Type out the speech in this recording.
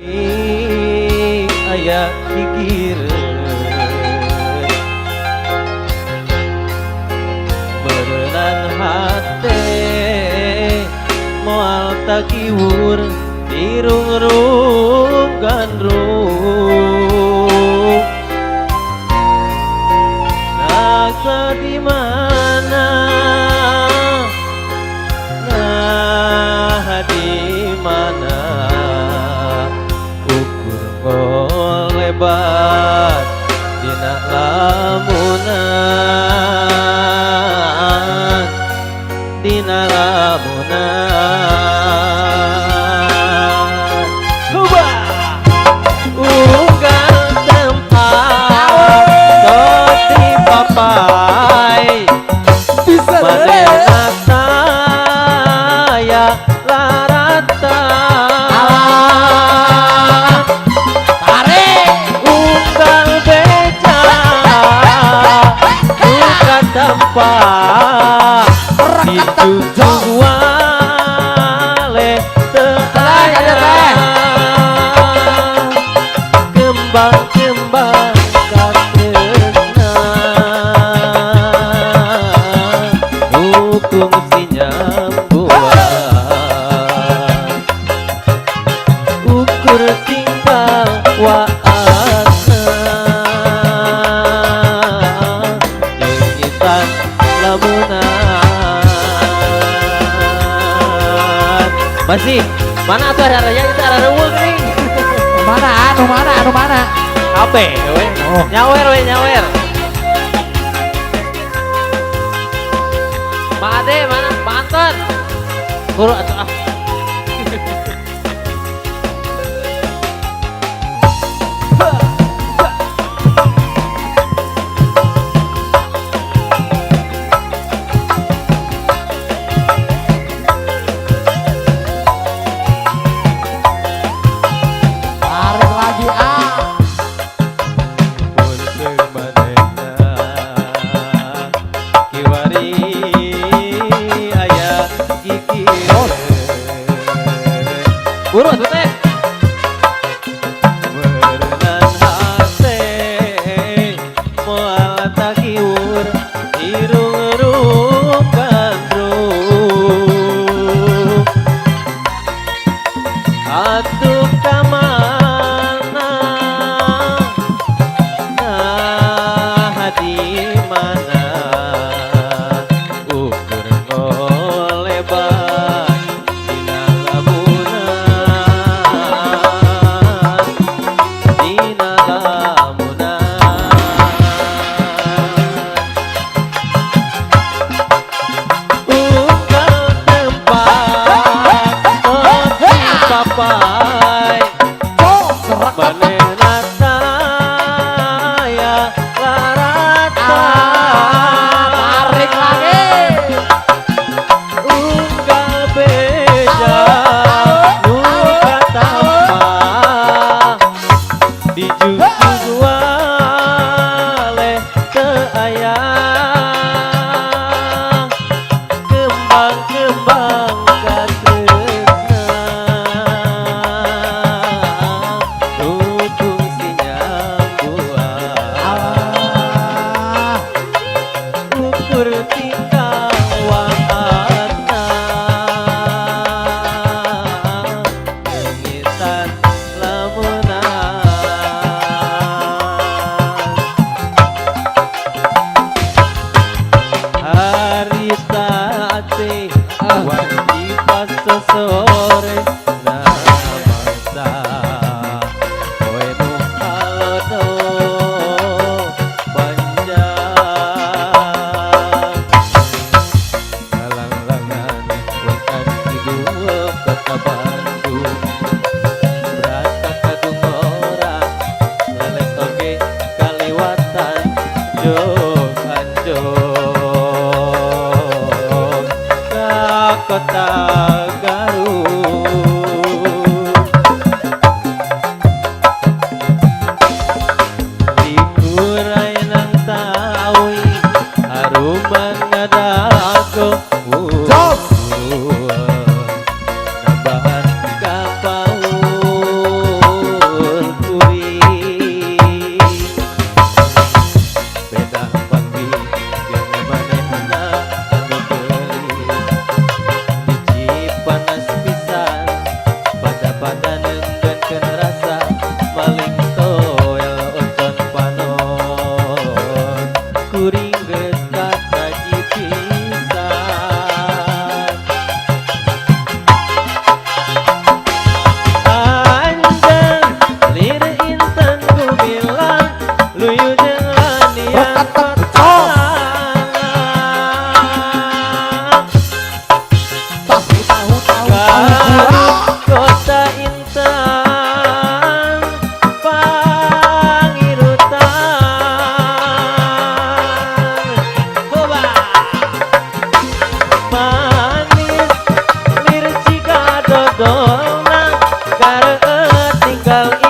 Aya kikir berenang hati moal takiwur dirung-rung gandrung naksa di mana nah di mana lebat dina lamunan dina lamunan coba unggal tempat toti papai bisa manena saya larata dampak dijunjung wale teayah kembang-kembang katresna hukum si nyambuan ukur tinggal waasna masih mana tuh ada-adanya kita ada rewel nih anu mana apa we nyawer Pak Ade mana Pak Anton guru atau ah buru tuh teh berenang hati moal takiwur irung-irung gandrung atuh kamana nah di mana ukur ngolebat papai manena saya larata tarik lagi unggal beja nu katampa dijunjung wale teayah kembang-kembang katresna tinggal